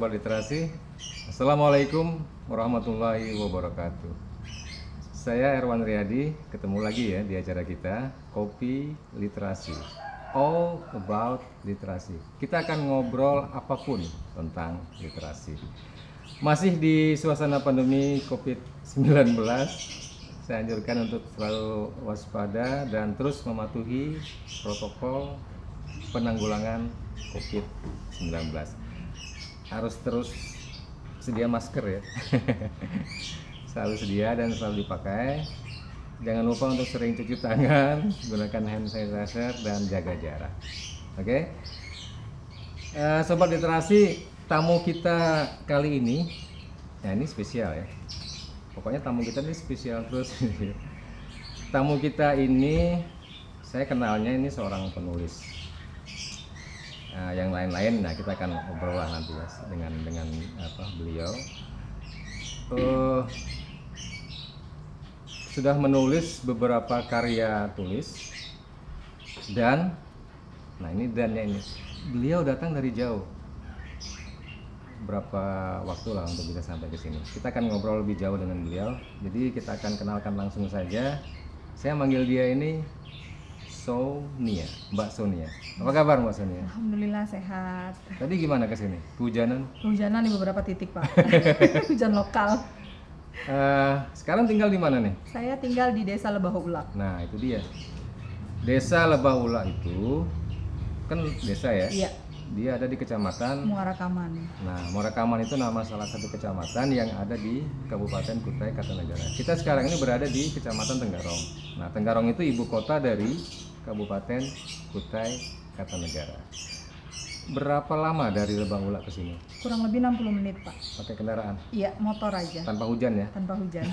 Sobat Literasi. Assalamualaikum warahmatullahi wabarakatuh. Saya Erwan Riyadi, ketemu lagi ya di acara kita Kopi Literasi, all about literasi. Kita akan ngobrol apapun tentang literasi. Masih di suasana pandemi COVID-19, saya anjurkan untuk selalu waspada dan terus mematuhi protokol penanggulangan COVID-19. Harus terus sedia masker ya. Selalu sedia dan selalu dipakai. Jangan lupa untuk sering cuci tangan, gunakan hand sanitizer dan jaga jarak. Oke. Sobat Literasi, tamu kita kali ini, nah ini spesial ya. Pokoknya tamu kita ini spesial terus. Tamu kita ini, saya kenalnya ini seorang penulis. Yang lain-lain, nah kita akan ngobrol lah nanti ya dengan beliau. Sudah menulis beberapa karya tulis dan, nah ini dannya ini, beliau datang dari jauh. Berapa waktu lah untuk bisa sampai ke sini. Kita akan ngobrol lebih jauh dengan beliau. Jadi kita akan kenalkan langsung saja. Saya manggil dia ini Sonia, Mbak Sonia. Apa kabar Mbak Sonia? Alhamdulillah sehat. Tadi gimana ke sini? Kehujanan? Kehujanan di beberapa titik Pak. Hujan lokal. Sekarang tinggal di mana nih? Saya tinggal di Desa Lebahulak. Nah itu dia. Desa Lebahulak itu kan desa ya? Iya. Dia ada di kecamatan Muara Kaman. Nah, Muara Kaman itu nama salah satu kecamatan yang ada di Kabupaten Kutai Kartanegara. Kita sekarang ini berada di Kecamatan Tenggarong. Nah, Tenggarong itu ibu kota dari Kabupaten Kutai Kartanegara. Berapa lama dari Lebahulak ke sini? Kurang lebih 60 menit Pak. Pakai kendaraan? Iya, motor aja. Tanpa hujan ya? Tanpa hujan.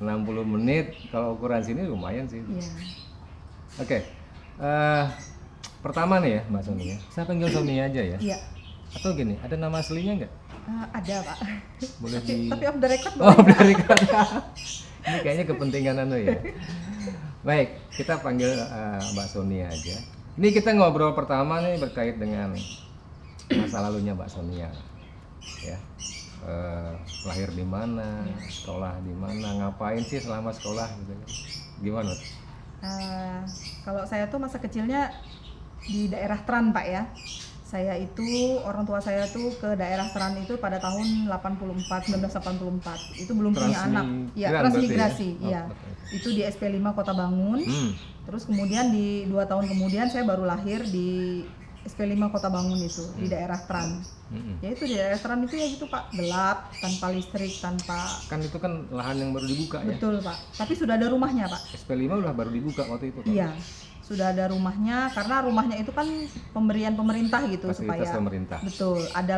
60 menit, kalau ukuran sini lumayan sih. Iya. Oke. Pertama nih ya Mbak Sonia, saya panggil Sonia aja ya? Iya. Atau gini, ada nama aslinya nggak? Ada Pak. Boleh tapi off the record Oh, boleh? dari kata. Ini kayaknya kepentingan ya. Baik, kita panggil Mbak Sonia aja. Ini kita ngobrol pertama nih berkait dengan masa lalunya Mbak Sonia. Ya. Lahir di mana, sekolah di mana, ngapain sih selama sekolah gitu. Gimana? Kalau saya tuh masa kecilnya di daerah Tran Pak ya. Saya itu, orang tua saya tuh ke daerah Tran itu pada tahun 1984. Itu belum punya anak. Ya, transmigrasi. Iya. Itu di SP5 Kota Bangun. Terus kemudian di 2 tahun kemudian saya baru lahir di SP5 Kota Bangun itu, di daerah Tran. Ya itu di daerah Tran itu ya gitu Pak, gelap, tanpa listrik, tanpa... Kan itu kan lahan yang baru dibuka ya? Betul Pak, tapi sudah ada rumahnya Pak. SP5 udah baru dibuka waktu itu Pak? Iya, sudah ada rumahnya, karena rumahnya itu kan pemberian pemerintah gitu. Fasilitas supaya pemerintah. Betul, ada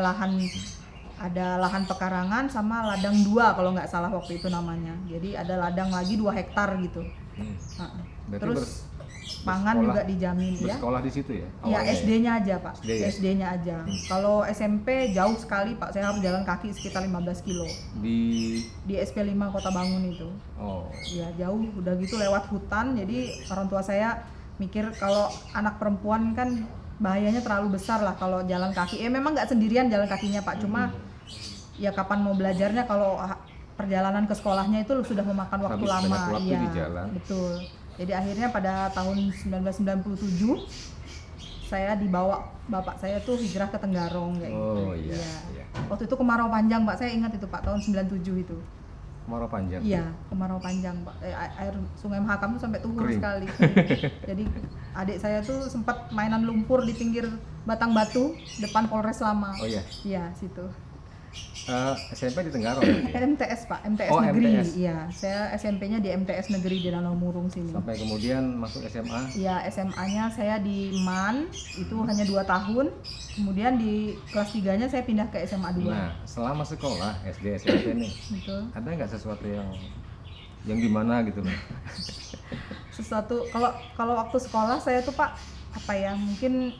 lahan pekarangan sama ladang 2 kalau nggak salah waktu itu namanya. Jadi ada ladang lagi 2 hektar gitu. Terus pangan juga dijamin ya. Bersekolah di situ ya? Iya, SD-nya aja Pak. SD ya? SD-nya aja. Kalau SMP jauh sekali Pak, saya harus jalan kaki sekitar 15 kilo. Di SP5 Kota Bangun itu. Oh. Iya, jauh, udah gitu lewat hutan. Jadi orang tua saya mikir kalau anak perempuan kan bahayanya terlalu besar lah kalau jalan kaki. Memang nggak sendirian jalan kakinya Pak, cuma ya kapan mau belajarnya kalau perjalanan ke sekolahnya itu sudah memakan waktu lama. Waktu iya, di jalan. Betul. Jadi akhirnya pada tahun 1997 saya dibawa bapak saya tuh hijrah ke Tenggarong kayak gitu. Oh iya. Waktu itu kemarau panjang Pak, saya ingat itu Pak, tahun 97 itu. Kemarau panjang? Iya, kemarau panjang Pak. Air Sungai Mahakam tuh sampai turun Kering. sekali. Jadi adik saya tuh sempat mainan lumpur di pinggir batang batu depan Polres Lama. Oh iya? Iya, situ. SMP di Tenggarong ya? MTS Pak, MTS Oh, Negeri. MTS. Iya, saya SMP-nya di MTS Negeri di Danau Murung sini. Sampai kemudian masuk SMA? Iya, SMA-nya saya di MAN, itu hanya 2 tahun. Kemudian di kelas 3-nya saya pindah ke SMA 2. Nah, selama sekolah SD SMP nih, Betul. ada nggak sesuatu yang gimana gitu loh? Sesuatu kalau waktu sekolah saya tuh Pak, apa ya, mungkin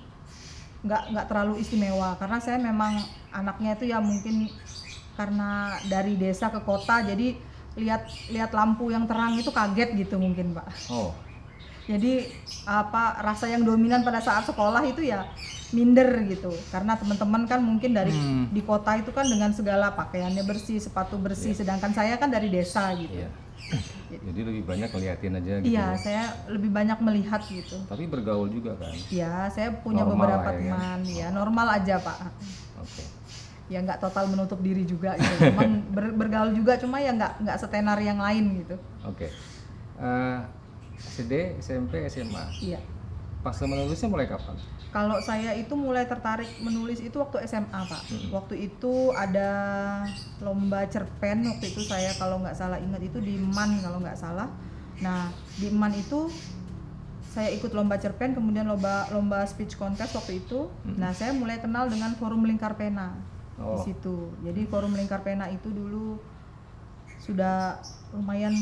nggak terlalu istimewa karena saya memang anaknya itu ya mungkin karena dari desa ke kota, jadi lihat lampu yang terang itu kaget gitu mungkin Pak. Oh. Jadi apa rasa yang dominan pada saat sekolah itu ya minder gitu, karena teman-teman kan mungkin dari di kota itu kan dengan segala pakaiannya bersih, sepatu bersih, sedangkan saya kan dari desa gitu. Iya. Jadi lebih banyak ngeliatin aja gitu. Iya, saya lebih banyak melihat gitu. Tapi bergaul juga kan? Iya, saya punya Normal beberapa lah ya, teman, ya normal aja Pak. Oke. Ya nggak total menutup diri juga gitu. Memang bergaul juga, cuma ya nggak setenar yang lain gitu. Oke. SD, SMP, SMA. Iya. Pas menulisnya mulai kapan? Kalau saya itu mulai tertarik menulis itu waktu SMA Pak. Waktu itu ada lomba cerpen, waktu itu saya kalau nggak salah ingat itu di MAN kalau nggak salah. Nah di MAN itu saya ikut lomba cerpen, kemudian lomba speech contest waktu itu. Nah saya mulai kenal dengan Forum Lingkar Pena di situ. Jadi Forum Lingkar Pena itu dulu sudah lumayan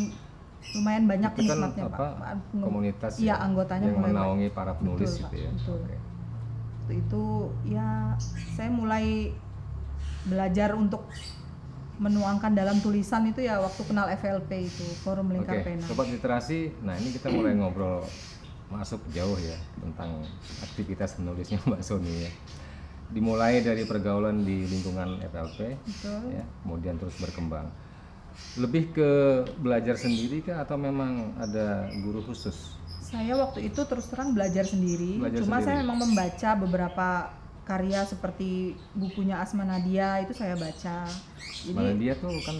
banyak itu kan penikmatnya apa, Pak. komunitas iya, anggotanya yang mulai menaungi para penulis betul, gitu Pak, ya. betul. Oke. Waktu itu ya saya mulai belajar untuk menuangkan dalam tulisan itu ya waktu kenal FLP itu, Forum Lingkar Pena. Sobat Literasi, nah ini kita mulai ngobrol masuk jauh ya tentang aktivitas menulisnya Mbak Sony ya. Dimulai dari pergaulan di lingkungan FLP, Betul. ya, kemudian terus berkembang. Lebih ke belajar sendiri kah atau memang ada guru khusus? Saya waktu itu terus terang belajar sendiri. Cuma saya memang membaca beberapa karya seperti bukunya Asma Nadia itu saya baca. Jadi Nadia tuh kan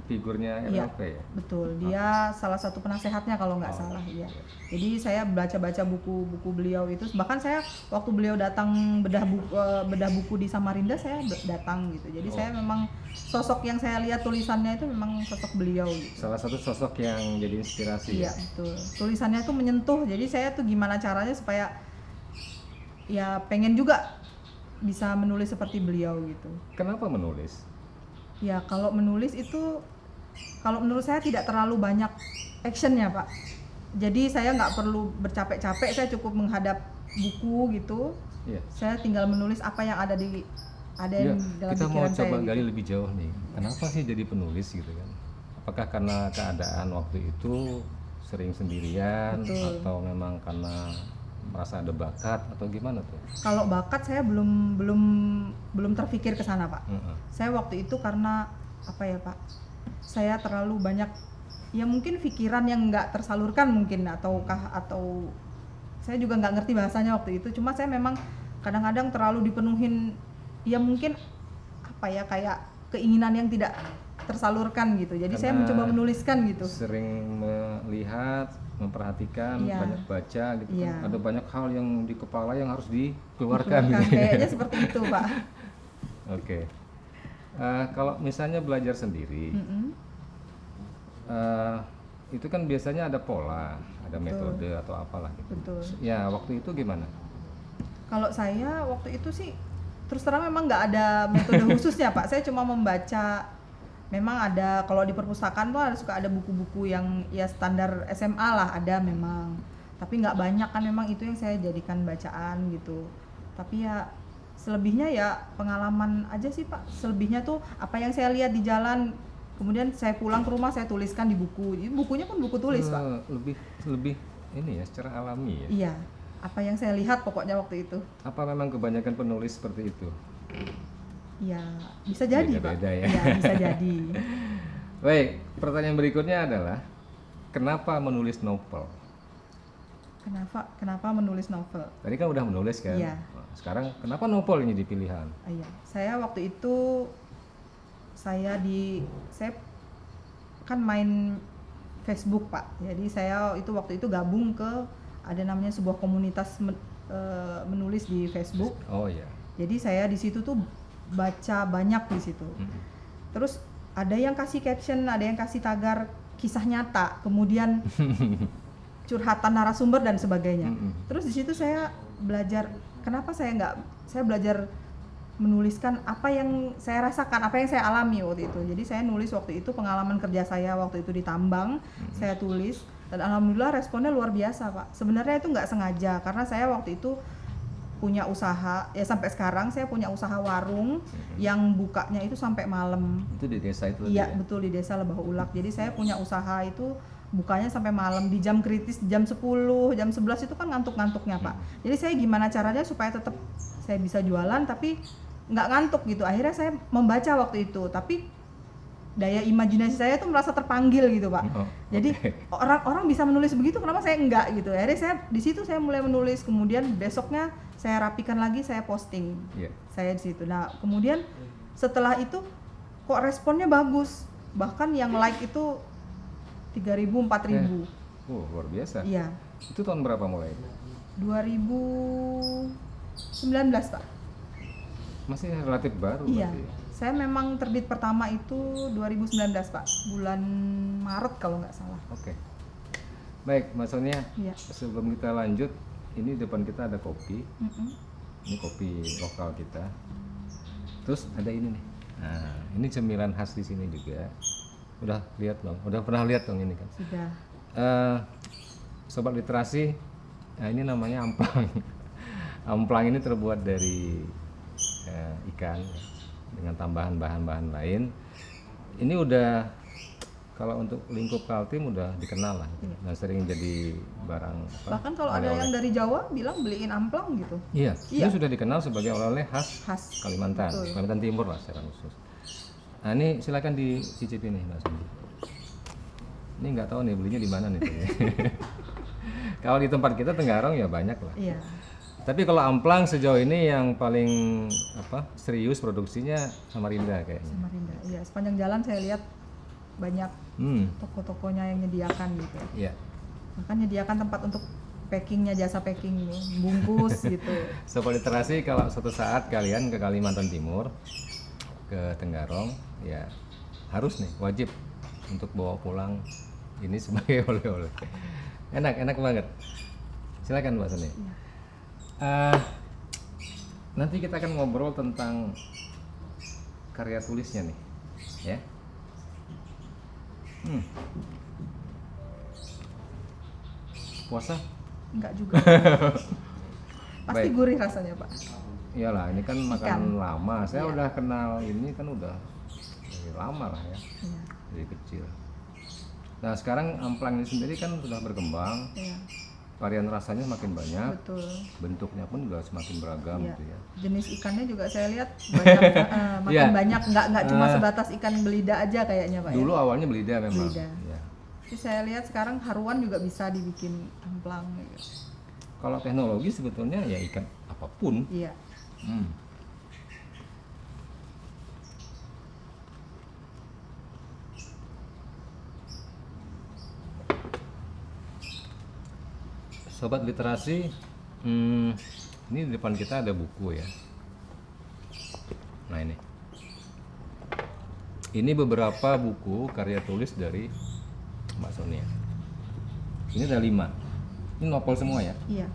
figurnya FLP ya? Betul, dia salah satu penasehatnya kalau nggak salah ya. Jadi saya baca-baca buku-buku beliau itu, bahkan saya waktu beliau datang bedah buku di Samarinda saya datang gitu. Jadi saya memang sosok yang saya lihat tulisannya itu memang sosok beliau gitu. Salah satu sosok yang jadi inspirasi. Iya, betul. Tulisannya tuh menyentuh. Jadi saya tuh gimana caranya supaya ya pengen juga bisa menulis seperti beliau gitu. Kenapa menulis? Ya kalau menulis itu, kalau menurut saya tidak terlalu banyak actionnya Pak. Jadi saya nggak perlu bercapek-capek, saya cukup menghadap buku gitu. Saya tinggal menulis apa yang ada di dalam pikiran saya. Kita mau coba gitu. gali lebih jauh nih. Kenapa sih jadi penulis gitu kan? Apakah karena keadaan waktu itu sering sendirian, atau memang karena merasa ada bakat atau gimana tuh? Kalau bakat saya belum terpikir ke sana Pak. Saya waktu itu karena apa ya Pak? Saya terlalu banyak ya mungkin pikiran yang nggak tersalurkan mungkin, atau saya juga nggak ngerti bahasanya waktu itu. Cuma saya memang kadang-kadang terlalu dipenuhin ya mungkin apa ya, kayak keinginan yang tidak tersalurkan gitu. Jadi karena saya mencoba menuliskan gitu. Sering melihat, memperhatikan, banyak baca gitu kan. Ada banyak hal yang di kepala yang harus dikeluarkan gitu. Kayaknya seperti itu Pak. Oke. Kalau misalnya belajar sendiri, itu kan biasanya ada pola, ada metode atau apalah gitu. Betul. Ya waktu itu gimana? Kalau saya waktu itu sih terus terang memang nggak ada metode khususnya Pak. Saya cuma membaca. Memang ada, kalau di perpustakaan tuh suka ada buku-buku yang ya standar SMA lah, ada memang. Tapi nggak banyak kan, memang itu yang saya jadikan bacaan gitu. Tapi ya selebihnya ya pengalaman aja sih Pak. Selebihnya tuh apa yang saya lihat di jalan, kemudian saya pulang ke rumah saya tuliskan di buku. Jadi bukunya pun buku tulis Pak. Lebih ini ya, secara alami ya. Iya, apa yang saya lihat pokoknya waktu itu. Apa memang kebanyakan penulis seperti itu? Ya bisa jadi beda-beda, Pak. Ya bisa jadi. Baik, pertanyaan berikutnya adalah kenapa menulis novel? Kenapa menulis novel? Tadi kan udah menulis kan? Iya. Sekarang kenapa novel ini dipilihan? Iya, saya waktu itu saya kan main Facebook Pak. Jadi saya itu waktu itu gabung ke ada namanya sebuah komunitas menulis di Facebook. Oh iya. Jadi saya di situ tuh baca banyak di situ. Terus ada yang kasih caption, ada yang kasih tagar kisah nyata, kemudian curhatan narasumber dan sebagainya. Terus di situ saya belajar, kenapa saya belajar menuliskan apa yang saya rasakan, apa yang saya alami waktu itu. Jadi saya nulis waktu itu pengalaman kerja saya waktu itu di tambang, saya tulis, dan alhamdulillah responnya luar biasa Pak. Sebenarnya itu nggak sengaja, karena saya waktu itu punya usaha, ya sampai sekarang saya punya usaha warung yang bukanya itu sampai malam. Itu di desa itu? Iya betul, di desa Lebah Ulak. Jadi saya punya usaha itu bukanya sampai malam, di jam kritis jam 10, jam 11 itu kan ngantuk-ngantuknya Pak. Jadi saya gimana caranya supaya tetap saya bisa jualan tapi nggak ngantuk gitu. Akhirnya saya membaca waktu itu, tapi daya imajinasi saya tuh merasa terpanggil gitu Pak. Jadi orang-orang bisa menulis begitu, kenapa saya enggak gitu. Akhirnya saya di situ saya mulai menulis, kemudian besoknya saya rapikan lagi, saya posting. Saya di situ. Nah, kemudian setelah itu kok responnya bagus. Bahkan yang like itu 3.000, 4.000. Luar biasa. Iya. Itu tahun berapa mulai? 2019 Pak. Masih relatif baru. Iya. Berarti. Saya memang terbit pertama itu 2019 Pak, bulan Maret kalau nggak salah. Oke. Baik, Mbak Sonia. Iya. Sebelum kita lanjut, ini depan kita ada kopi. Ini kopi lokal kita. Terus ada ini nih. Nah, ini cemilan khas di sini juga. Udah lihat dong, udah pernah lihat dong ini kan? Sudah. Sobat literasi, nah ini namanya amplang. Amplang ini terbuat dari ikan dengan tambahan bahan-bahan lain. Ini udah kalau untuk lingkup Kaltim udah dikenal lah, dan sering jadi barang. Bahkan kalau ada yang dari Jawa bilang beliin amplang gitu. Iya. Ini sudah dikenal sebagai oleh-oleh khas Kalimantan, betul. Kalimantan Timur lah secara khusus. Nah ini silakan dicicipi nih Mbak Sonia. Ini nggak tahu nih belinya di mana nih. Kalau di tempat kita Tenggarong ya banyak lah. Iya. Tapi kalau amplang sejauh ini yang paling serius produksinya Samarinda kayaknya. Samarinda. Iya, sepanjang jalan saya lihat banyak toko-tokonya yang menyediakan gitu. Iya. Maka menyediakan tempat untuk packingnya, jasa packing nih, bungkus gitu. Sobat literasi, kalau suatu saat kalian ke Kalimantan Timur, ke Tenggarong, ya harus nih wajib untuk bawa pulang ini sebagai oleh-oleh. Enak banget. Silakan Mbak Sonia. Iya. Nanti kita akan ngobrol tentang karya tulisnya nih, ya. Puasa? Enggak juga. Pasti Baik. gurih rasanya Pak. Iyalah, ini kan makanan lama. Saya udah kenal ini kan udah dari lama lah ya, dari kecil. Nah sekarang amplang ini sendiri kan sudah berkembang. Iya. Varian rasanya semakin banyak, Betul. bentuknya pun juga semakin beragam gitu ya. Jenis ikannya juga saya lihat banyak, makin banyak, nggak cuma sebatas ikan belida aja kayaknya Pak. Dulu awalnya belida memang. Belida. Ya. Tapi saya lihat sekarang haruan juga bisa dibikin amplang. Gitu. Kalau teknologi sebetulnya ya ikan apapun. Iya. Sobat literasi, ini di depan kita ada buku ya. Nah ini beberapa buku karya tulis dari Mbak Sonia. Ini ada 5. Ini novel semua ya. Iya.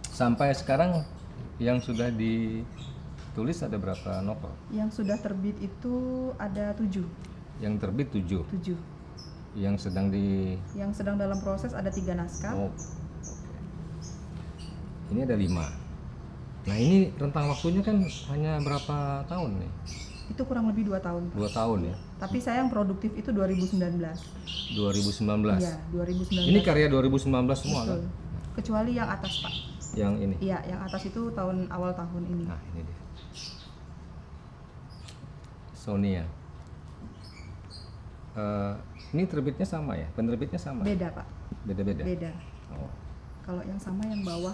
Sampai sekarang yang sudah ditulis ada berapa novel? Yang sudah terbit itu ada 7. Yang terbit 7. 7. Yang sedang dalam proses ada 3 naskah. Oke. Ini ada 5. Nah ini rentang waktunya kan hanya berapa tahun nih? Itu kurang lebih 2 tahun. 2 tahun ya. Tapi saya yang produktif itu 2019. 2019. Iya, 2019. Ini karya 2019 semua. Betul. Kan? Kecuali yang atas Pak. Yang ini. Iya, yang atas itu awal tahun ini. Nah ini dia. Sonia. Ini terbitnya sama ya? Penerbitnya sama? Beda Pak. Beda-beda? Beda. Oh. Kalau yang sama yang bawah,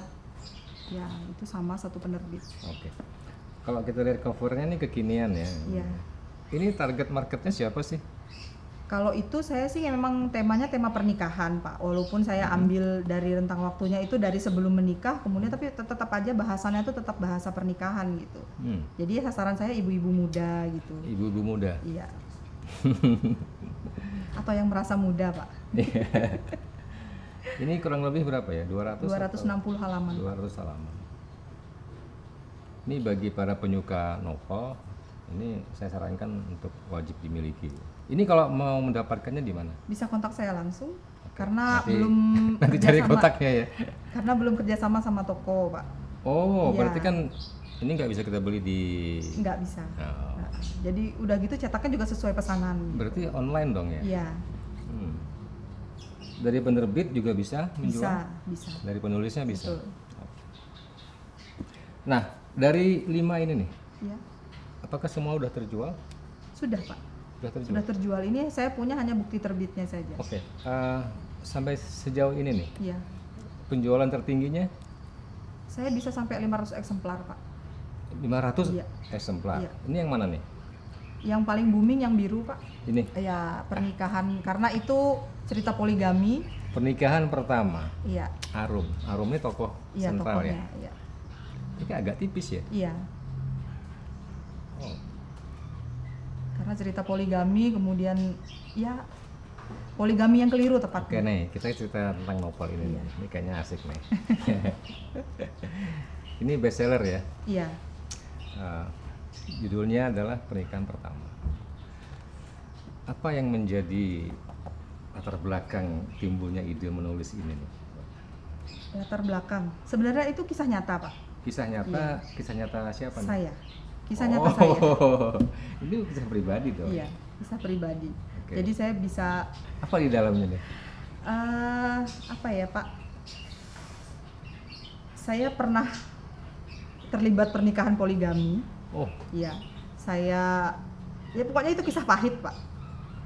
ya itu sama satu penerbit. Oke. Kalau kita lihat covernya ini kekinian ya? Iya. Ini target marketnya siapa sih? Kalau itu saya sih memang temanya tema pernikahan Pak. Walaupun saya ambil dari rentang waktunya itu dari sebelum menikah, kemudian tapi tetap aja bahasannya itu tetap bahasa pernikahan gitu. Jadi sasaran saya ibu-ibu muda gitu. Ibu-ibu muda? Iya. Atau yang merasa muda Pak. Ini kurang lebih berapa ya? 260 halaman. 200 halaman. Ini bagi para penyuka novel, ini saya sarankan untuk wajib dimiliki. Ini kalau mau mendapatkannya di mana? Bisa kontak saya langsung. Karena nanti cari kontaknya ya. Karena belum kerjasama sama toko Pak. Oh, berarti kan ini nggak bisa kita beli di. Nggak bisa. Oh. Nah, jadi udah gitu cetaknya juga sesuai pesanan. Berarti online dong ya? Iya. Dari penerbit juga bisa menjual? Bisa. Dari penulisnya bisa? Betul. Nah, dari 5 ini nih, Ya, apakah semua udah terjual? sudah Pak. Sudah terjual? Sudah terjual. Ini saya punya hanya bukti terbitnya saja. Oke, sampai sejauh ini nih, Iya. penjualan tertingginya Saya bisa sampai 500 eksemplar Pak. 500 Iya. eksemplar. Iya. Ini yang mana nih? Yang paling booming yang biru Pak. Ini, Ya, pernikahan, karena itu cerita poligami. pernikahan pertama, Iya. Arum. Arum ini tokoh Iya, sentral tokohnya. ya? Iya. Ini agak tipis ya? Iya. Oh. Karena cerita poligami, kemudian ya poligami yang keliru Oke tepatnya. nih, kita cerita tentang novel ini. Iya. Nih. Ini kayaknya asik nih. Ini bestseller ya. Iya. Judulnya adalah Pernikahan Pertama. Apa yang menjadi latar belakang timbulnya ide menulis ini nih? Latar belakang. Sebenarnya itu kisah nyata Pak. Kisah nyata, kisah nyata siapa nih? Saya. Kisah nyata saya. Ini kisah pribadi dong. Iya, kisah pribadi. Oke. Jadi saya bisa Apa di dalamnya nih? apa ya Pak? Saya pernah terlibat pernikahan poligami. Oh, Iya. Saya ya pokoknya itu kisah pahit Pak.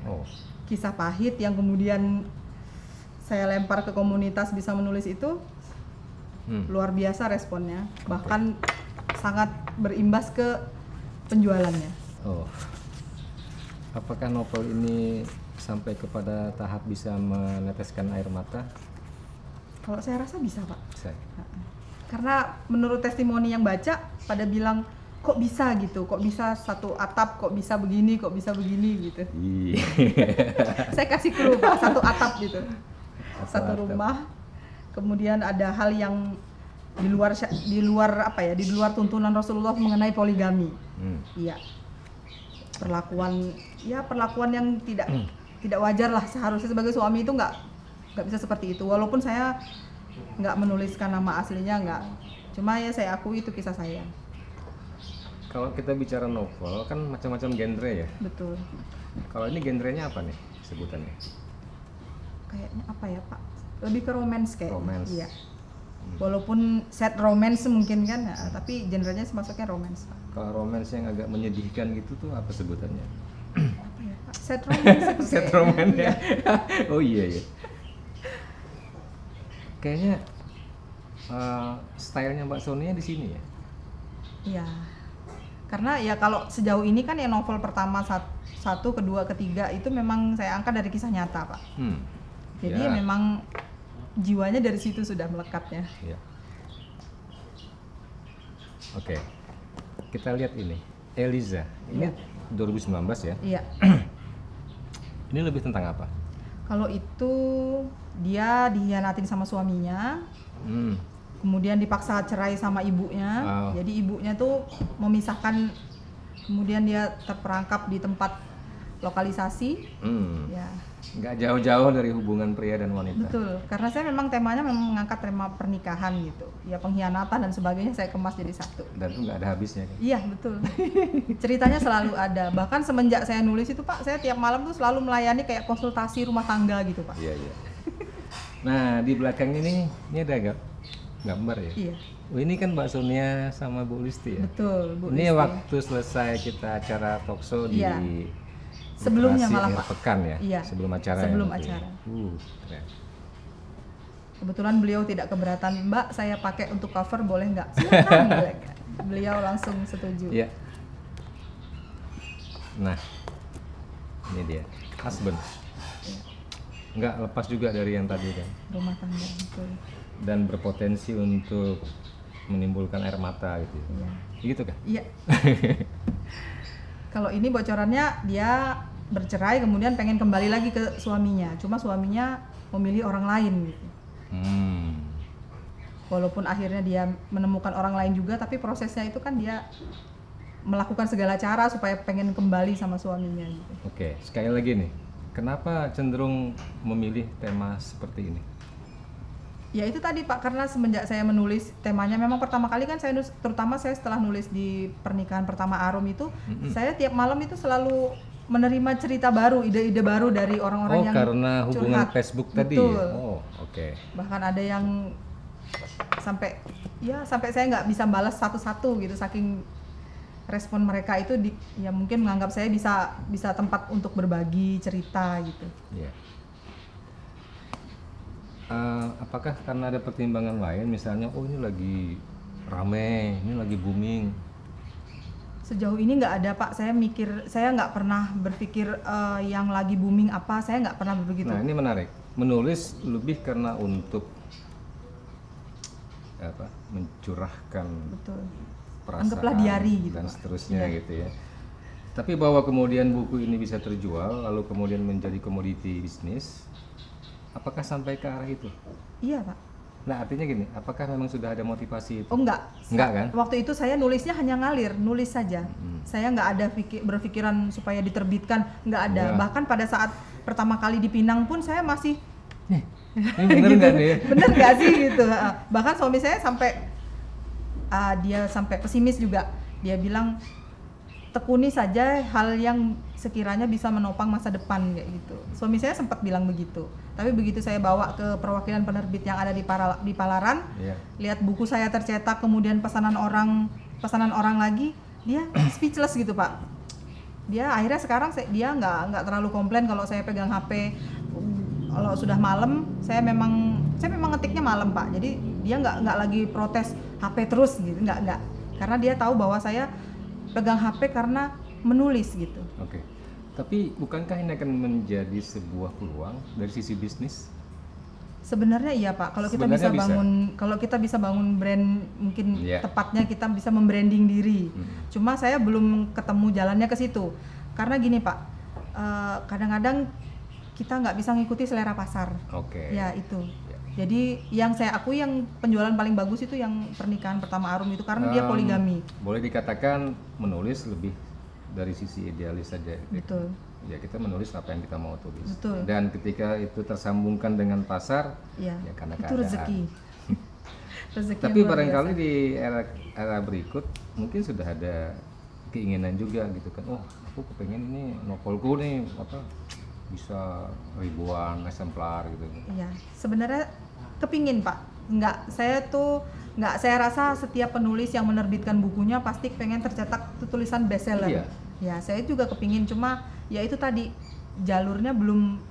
oh, Kisah pahit yang kemudian saya lempar ke komunitas bisa menulis itu luar biasa responnya. Bahkan sangat berimbas ke penjualannya. oh. Apakah novel ini sampai kepada tahap bisa meneteskan air mata? Kalau saya rasa bisa Pak. Saya. Karena menurut testimoni yang baca pada bilang kok bisa gitu, kok bisa satu atap, kok bisa begini gitu. Iya. Saya kasih clue Pak, satu atap gitu. Satu atap. rumah. Kemudian ada hal yang di luar apa ya, di luar tuntunan Rasulullah mengenai poligami. Iya. Perlakuan yang tidak wajar lah, seharusnya sebagai suami itu nggak bisa seperti itu. Walaupun saya nggak menuliskan nama aslinya, nggak, cuma ya saya akui itu kisah saya. Kalau kita bicara novel kan macam-macam genre ya. Betul. Kalau ini genrenya apa nih sebutannya? Kayaknya apa ya Pak, lebih ke romance kayaknya. Romance. Iya. Walaupun set romance mungkin kan, tapi genrenya masuknya romance Pak. Kalau romance yang agak menyedihkan gitu tuh apa sebutannya? Apa ya Pak, set romance itu Set kayaknya. romance Iya. ya. Oh iya ya. Kayaknya stylenya Mbak Sonia di sini ya. Iya. Karena ya kalau sejauh ini kan ya novel pertama satu, kedua, ketiga itu memang saya angkat dari kisah nyata Pak. Jadi Ya. memang jiwanya dari situ sudah melekatnya. Ya. Oke. Kita lihat ini. Eliza. Ini 2019 ya. Iya. Ini lebih tentang apa? Kalau itu dia dihianatin sama suaminya, kemudian dipaksa cerai sama ibunya. Oh. Jadi ibunya tuh memisahkan, kemudian dia terperangkap di tempat lokalisasi. Ya, Nggak jauh-jauh dari hubungan pria dan wanita. betul. Karena saya memang temanya memang mengangkat tema pernikahan gitu. Ya pengkhianatan dan sebagainya saya kemas jadi satu. Dan itu nggak ada habisnya kan? Iya betul. Ceritanya selalu ada. Bahkan semenjak saya nulis itu Pak, saya tiap malam tuh selalu melayani kayak konsultasi rumah tangga gitu Pak. Iya, iya. Nah, di belakang ini ada gambar ya? Iya. Oh, ini kan Mbak Sonia sama Bu Listi ya? Betul, Bu Ini Listi. waktu selesai kita acara talkshow di Iya. Sebelumnya Literasi malah, Akhir Pak. Pekan ya? Iya, Sebelum acara sebelum ya, nanti ya? acara. Keren. Kebetulan beliau tidak keberatan, Mbak saya pakai untuk cover boleh nggak? Silakan, boleh nggak? Beliau langsung setuju. Iya. Nah, ini dia, husband. Nggak lepas juga dari yang tadi kan? Rumah tangga, betul. Dan berpotensi untuk menimbulkan air mata gitu. Iya. Gitu kan? Iya. Kalau ini bocorannya dia bercerai kemudian pengen kembali lagi ke suaminya. Cuma suaminya memilih orang lain gitu. Walaupun akhirnya dia menemukan orang lain juga, tapi prosesnya itu kan dia melakukan segala cara supaya pengen kembali sama suaminya gitu. Oke, sekali lagi nih, kenapa cenderung memilih tema seperti ini? Ya itu tadi Pak, karena semenjak saya menulis temanya, memang pertama kali kan saya terutama saya setelah nulis di pernikahan pertama Arum itu, saya tiap malam itu selalu menerima cerita baru, ide-ide baru dari orang-orang yang karena hubungan curhat. Facebook tadi. Betul. Oh, oke. Bahkan ada yang sampai saya nggak bisa balas satu-satu gitu, saking respon mereka itu ya mungkin menganggap saya bisa tempat untuk berbagi cerita gitu. Iya. Apakah karena ada pertimbangan lain, misalnya ini lagi rame, ini lagi booming? Sejauh ini nggak ada Pak, saya nggak pernah berpikir yang lagi booming apa, saya nggak pernah begitu. Nah ini menarik, menulis lebih karena untuk mencurahkan Betul. perasaan Anggaplah diari gitu, dan Pak. seterusnya Iya. gitu ya. Tapi bahwa kemudian buku ini bisa terjual, lalu kemudian menjadi komoditi bisnis, apakah sampai ke arah itu? Iya Pak. Nah artinya gini, apakah memang sudah ada motivasi itu? Oh enggak. Enggak kan? Waktu itu saya nulisnya hanya ngalir, nulis saja. Saya nggak ada berpikiran supaya diterbitkan, nggak ada. Wah. Bahkan pada saat pertama kali dipinang pun saya masih Ini bener nggak nih? bener nggak sih gitu. Bahkan suami saya sampai dia sampai pesimis juga. Dia bilang tekuni saja hal yang sekiranya bisa menopang masa depan kayak gitu. Suami saya sempat bilang begitu. Tapi begitu saya bawa ke perwakilan penerbit yang ada di Palaran, lihat buku saya tercetak, kemudian pesanan orang lagi, dia speechless gitu Pak. Dia akhirnya sekarang dia nggak terlalu komplain kalau saya pegang HP. Kalau sudah malam, saya memang ngetiknya malam Pak. Jadi dia nggak lagi protes HP terus gitu, nggak. Karena dia tahu bahwa saya pegang HP karena menulis gitu. Oke. Tapi bukankah ini akan menjadi sebuah peluang dari sisi bisnis? Sebenarnya iya Pak. Kalau kita bisa bangun brand, mungkin tepatnya kita bisa membranding diri. Cuma saya belum ketemu jalannya ke situ. Karena gini Pak, kadang-kadang kita nggak bisa ngikuti selera pasar. Oke. Ya itu. Jadi yang saya akui yang penjualan paling bagus itu yang pernikahan pertama Arum itu karena dia poligami. Boleh dikatakan menulis lebih dari sisi idealis saja. Betul. Ya kita menulis apa yang kita mau tulis. Betul. Dan ketika itu tersambungkan dengan pasar, ya karena itu rezeki. Rezeki. Tapi barangkali di era berikut mungkin sudah ada keinginan juga gitu kan. Oh, aku kepengen ini novelku nih bisa ribuan eksemplar gitu. Iya, sebenarnya kepingin Pak. Saya rasa setiap penulis yang menerbitkan bukunya pasti pengen tercetak tulisan bestseller. Iya. Ya, saya juga kepingin, cuma ya itu tadi jalurnya belum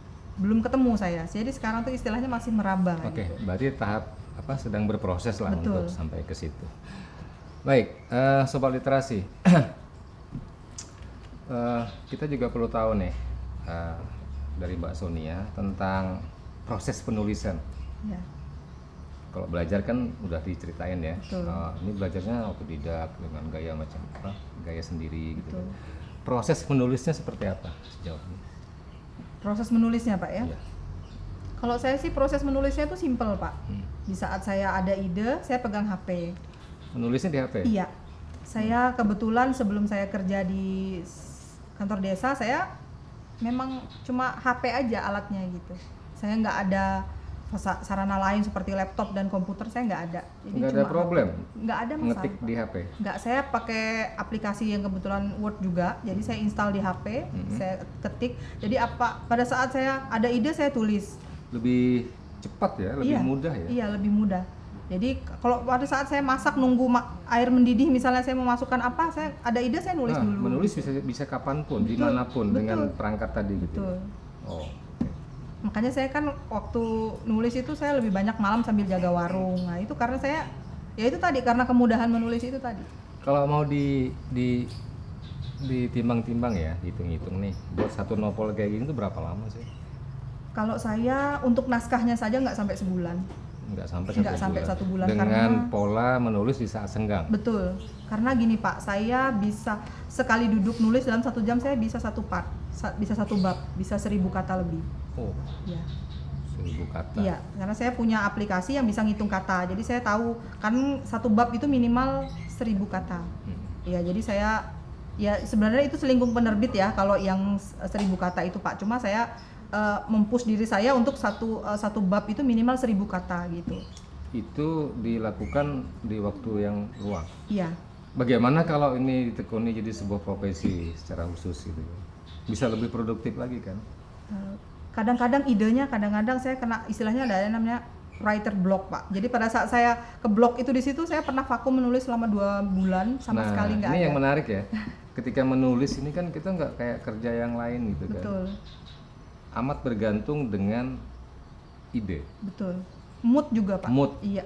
ketemu saya. Jadi sekarang tuh istilahnya masih meraba. Oke, berarti tahap sedang berproses lah. Betul. Untuk sampai ke situ. Baik, sobat literasi. Kita juga perlu tahu nih dari Mbak Sonia tentang proses penulisan. Ya. Kalau belajar kan udah diceritain ya. Ini belajarnya otodidak dengan gaya gaya sendiri gitu. Proses menulisnya seperti apa sejauh ini? Proses menulisnya Pak ya? Iya. Kalau saya sih proses menulisnya itu simple Pak. Di saat saya ada ide, saya pegang HP. Menulisnya di HP? Iya. Saya kebetulan sebelum saya kerja di kantor desa, saya memang cuma HP aja alatnya gitu. Saya nggak ada sarana lain seperti laptop dan komputer, saya nggak ada. Jadi nggak ada problem? Nggak ada masalah. Ngetik di HP? Nggak, saya pakai aplikasi yang kebetulan Word juga. Jadi saya install di HP, saya ketik. Jadi pada saat saya ada ide, saya tulis. Lebih cepat ya, lebih mudah ya? Iya, lebih mudah. Jadi kalau pada saat saya masak nunggu air mendidih, misalnya saya mau masukkan apa, saya ada ide, saya nulis dulu. Menulis bisa kapanpun, dimanapun dengan perangkat tadi gitu. Betul. Oh. Makanya saya kan waktu nulis itu saya lebih banyak malam sambil jaga warung. Nah itu karena saya, ya itu tadi karena kemudahan menulis itu tadi. Kalau mau ditimbang-timbang ya, hitung-hitung nih, buat satu novel kayak gini tuh berapa lama sih? Kalau saya untuk naskahnya saja nggak sampai sebulan. Nggak sampai satu bulan. Dengan karena pola menulis di saat senggang. Betul. Karena gini Pak, saya bisa sekali duduk nulis dalam 1 jam, saya bisa satu part, bisa 1 bab, bisa 1000 kata lebih. Oh. Ya. 1000 kata. Iya, karena saya punya aplikasi yang bisa ngitung kata. Jadi saya tahu kan 1 bab itu minimal 1000 kata. Iya, jadi saya sebenarnya itu selingkuh penerbit ya kalau yang 1000 kata itu Pak. Cuma saya mempush diri saya untuk satu bab itu minimal 1000 kata gitu. Itu dilakukan di waktu yang luang. Iya. Bagaimana kalau ini ditekuni jadi sebuah profesi secara khusus gitu? bisa lebih produktif lagi kan. Kadang-kadang idenya, kadang-kadang saya kena istilahnya ada yang namanya writer block Pak. Jadi pada saat saya ke blok itu di situ saya pernah vakum menulis selama 2 bulan sama sekali nggak ada. Ini yang menarik ya. Ketika menulis ini kan kita nggak kayak kerja yang lain gitu kan. Betul. Amat bergantung dengan ide. Betul. Mood juga Pak. Mood. Iya.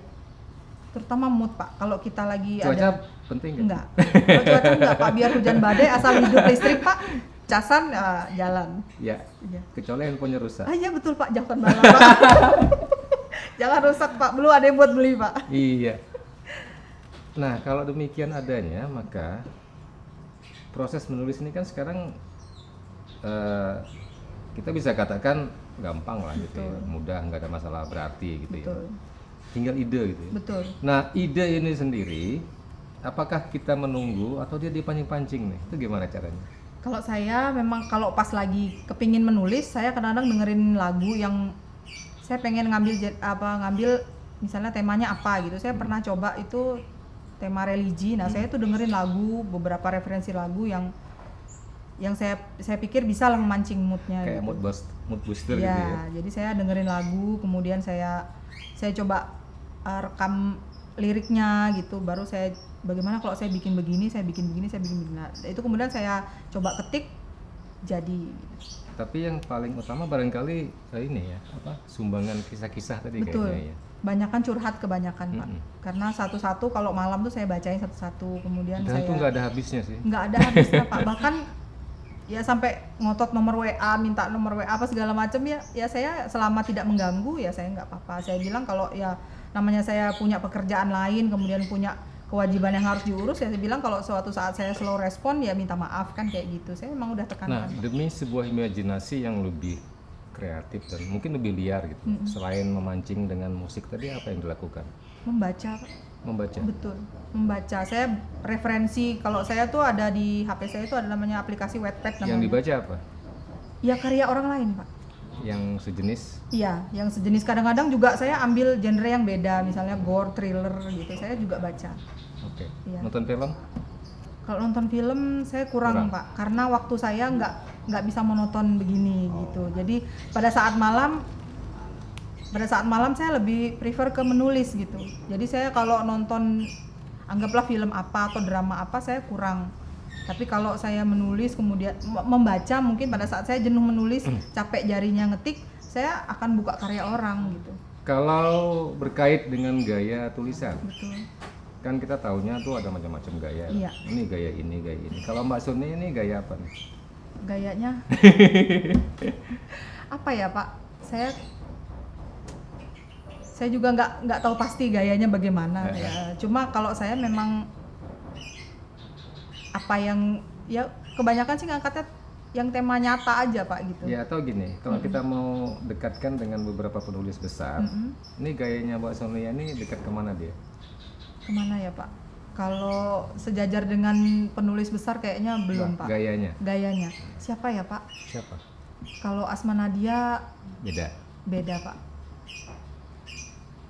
Terutama mood Pak. Kalau kita lagi cuaca penting kan? Enggak. Kalau cuaca enggak Pak. Biar hujan badai asal hidup listrik Pak. Casan jalan. Ya. Iya. Kecuali handphonenya rusak. Iya betul Pak. Jangan malam Pak. Jangan rusak Pak. Belum ada yang buat beli Pak. Iya. Nah kalau demikian adanya maka proses menulis ini kan sekarang kita bisa katakan gampang lah gitu ya, mudah, nggak ada masalah berarti gitu. Betul. Ya. Tinggal ide gitu ya. Betul. Nah ide ini sendiri, apakah kita menunggu atau dia dipancing-pancing nih? Itu gimana caranya? Kalau saya memang kalau pas lagi kepingin menulis, saya kadang-kadang dengerin lagu yang saya pengen ngambil misalnya temanya apa gitu. Saya pernah coba itu tema religi. Nah, saya tuh dengerin lagu, beberapa referensi lagu yang saya pikir bisa lah memancing moodnya. Kayak gitu. mood booster ya, gitu ya. Jadi saya dengerin lagu, kemudian saya coba rekam liriknya gitu. Baru saya bagaimana kalau saya bikin begini, saya bikin begini. Nah, itu kemudian saya coba ketik jadi. Tapi yang paling utama barangkali ini ya, sumbangan kisah-kisah tadi. Betul. Kayaknya ya. Banyakan curhat kebanyakan Pak. Karena satu-satu kalau malam tuh saya bacain satu-satu, kemudian dan saya itu nggak ada habisnya sih. Nggak ada habisnya Pak. Bahkan ya sampai ngotot nomor WA, minta nomor WA apa segala macam ya saya selama tidak mengganggu ya saya nggak apa-apa. Saya bilang kalau ya namanya saya punya pekerjaan lain, kemudian punya kewajiban yang harus diurus ya saya bilang kalau suatu saat saya slow respon ya minta maaf kan kayak gitu. Saya memang udah tekankan. Nah, demi sebuah imajinasi yang lebih kreatif dan mungkin lebih liar gitu. Selain memancing dengan musik tadi apa yang dilakukan? Membaca. Membaca. Betul. Membaca. Saya referensi kalau saya tuh ada di HP saya itu ada namanya aplikasi Wattpad namanya. Yang dibaca apa? Ya karya orang lain, Pak. Yang sejenis? Iya, yang sejenis. Kadang-kadang juga saya ambil genre yang beda, misalnya gore, thriller gitu. Saya juga baca. Oke. Iya. Nonton film? Kalau nonton film saya kurang. Pak, karena waktu saya nggak bisa menonton begini gitu. Jadi pada saat malam saya lebih prefer ke menulis gitu. Jadi saya kalau nonton anggaplah film apa atau drama apa saya kurang. Tapi kalau saya menulis kemudian membaca mungkin pada saat saya jenuh menulis, capek jarinya ngetik, saya akan buka karya orang gitu. Kalau berkait dengan gaya tulisan. Betul. Kan kita taunya tuh ada macam-macam gaya. Iya. Ini gaya ini, gaya ini. Kalau Mbak Suni ini gaya apa nih? Gayanya apa ya Pak? Saya juga nggak tahu pasti gayanya bagaimana ya. Cuma kalau saya memang apa yang ya kebanyakan sih ngangkatnya yang tema nyata aja Pak gitu. Ya atau gini, kalau kita mau dekatkan dengan beberapa penulis besar, ini gayanya Mbak Suni ini dekat kemana dia? Kemana ya Pak? Kalau sejajar dengan penulis besar kayaknya belum Pak. Gayanya. Siapa ya Pak? Siapa? Kalau Asma Nadia beda Pak.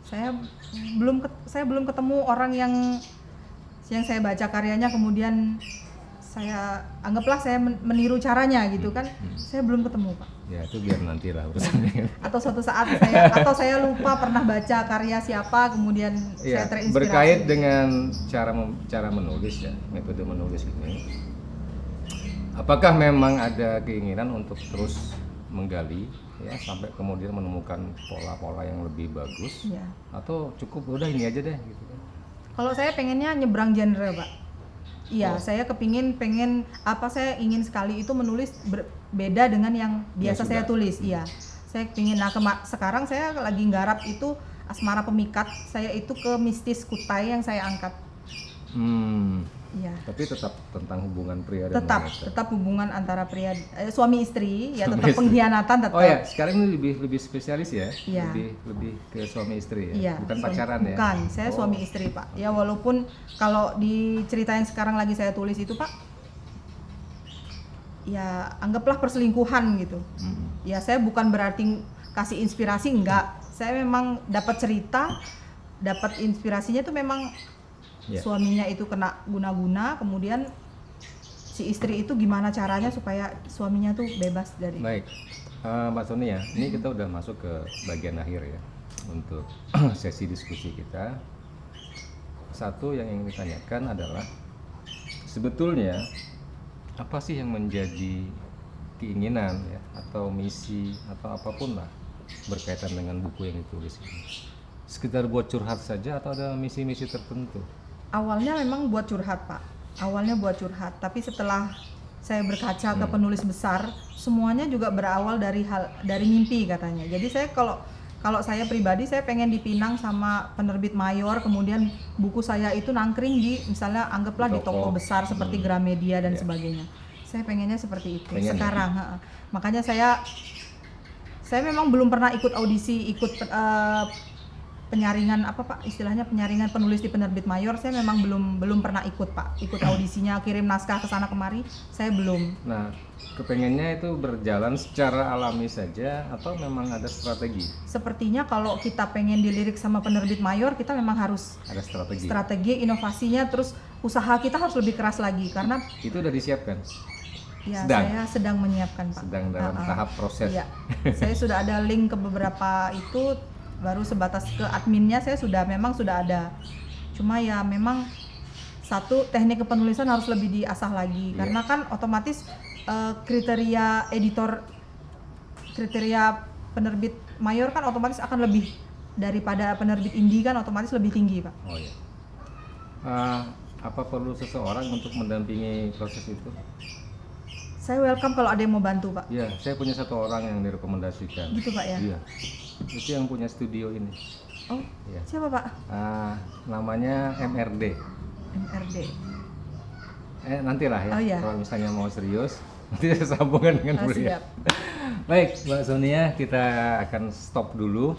Saya belum ketemu orang yang saya baca karyanya kemudian saya anggaplah saya meniru caranya gitu kan. Saya belum ketemu Pak. Ya itu biar nanti lah urusannya. Atau suatu saat saya lupa pernah baca karya siapa kemudian saya terinspirasi. Berkait dengan cara menulis ya, metode menulis ini. Apakah memang ada keinginan untuk terus menggali ya sampai kemudian menemukan pola-pola yang lebih bagus? Ya. Atau cukup udah ini aja deh gitu kan? Kalau saya pengennya nyebrang genre Pak. Iya, saya saya ingin sekali itu menulis beda dengan yang biasa saya tulis. Iya, saya ingin. Nah, sekarang saya lagi nggarap itu Asmara Pemikat. Saya itu ke mistis Kutai yang saya angkat. Iya. Tapi tetap tentang hubungan pria dan wanita. Tetap hubungan antara pria suami istri, ya tetap pengkhianatan tetap. Oh ya, sekarang ini lebih spesialis ya. Iya. Lebih ke suami istri ya. Iya, bukan pacaran ya. Bukan, saya suami istri, Pak. Ya walaupun kalau di cerita yang sekarang lagi saya tulis itu, Pak, ya anggaplah perselingkuhan gitu. Ya saya bukan berarti kasih inspirasi, enggak. Saya memang dapat cerita, dapat inspirasinya tuh memang suaminya itu kena guna-guna, kemudian si istri itu gimana caranya supaya suaminya tuh bebas dari. Baik, Mbak Sony ya, ini kita udah masuk ke bagian akhir ya untuk sesi diskusi kita. Satu yang ingin ditanyakan adalah sebetulnya apa sih yang menjadi keinginan ya atau misi atau apapun lah berkaitan dengan buku yang ditulis ini? Sekedar buat curhat saja atau ada misi-misi tertentu? Awalnya memang buat curhat Pak, awalnya buat curhat, tapi setelah saya berkaca ke penulis besar, semuanya juga berawal dari mimpi katanya. Jadi saya kalau saya pribadi, saya pengen dipinang sama penerbit mayor, kemudian buku saya itu nangkring di, misalnya anggaplah di toko besar seperti Gramedia dan sebagainya. Saya pengennya seperti itu. Sekarang, makanya saya memang belum pernah ikut audisi, ikut penyaringan apa Pak, istilahnya penyaringan penulis di penerbit mayor. Saya memang belum pernah ikut Pak, ikut audisinya, kirim naskah ke sana kemari, saya belum. Nah, kepengennya itu berjalan secara alami saja atau memang ada strategi? Sepertinya kalau kita pengen dilirik sama penerbit mayor, kita memang harus Ada strategi. Strategi, inovasinya, terus usaha kita harus lebih keras lagi karena Itu udah disiapkan? ya Sedang? saya sedang menyiapkan Pak. Sedang dalam tahap proses. Iya. Saya sudah ada link ke beberapa itu, baru sebatas ke adminnya saya memang sudah ada. Cuma ya memang satu, teknik kepenulisan harus lebih diasah lagi karena kan otomatis kriteria editor, kriteria penerbit mayor kan otomatis akan lebih daripada penerbit indie, kan otomatis lebih tinggi Pak. Oh iya. Apa perlu seseorang untuk mendampingi proses itu? Saya welcome kalau ada yang mau bantu Pak. Iya, saya punya satu orang yang direkomendasikan. Gitu Pak ya? Iya, itu yang punya studio ini. Oh, Iya. siapa Pak? Namanya MRD. MRD. Nantilah ya, Oh, iya. kalau misalnya mau serius, nanti saya sambungkan dengan beliau. Siap. Baik, Mbak Sonia, kita akan stop dulu.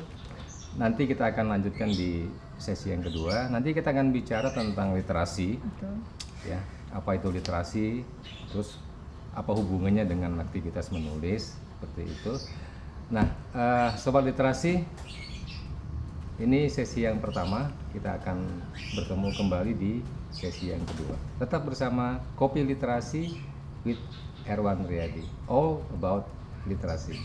Nanti kita akan lanjutkan di sesi yang kedua. Nanti kita akan bicara tentang literasi. Betul. Ya, apa itu literasi, terus apa hubungannya dengan aktivitas menulis, seperti itu. Nah, sobat literasi, ini sesi yang pertama, kita akan bertemu kembali di sesi yang kedua. Tetap bersama Kopi Literasi with Erwan Riyadi, all about literasi.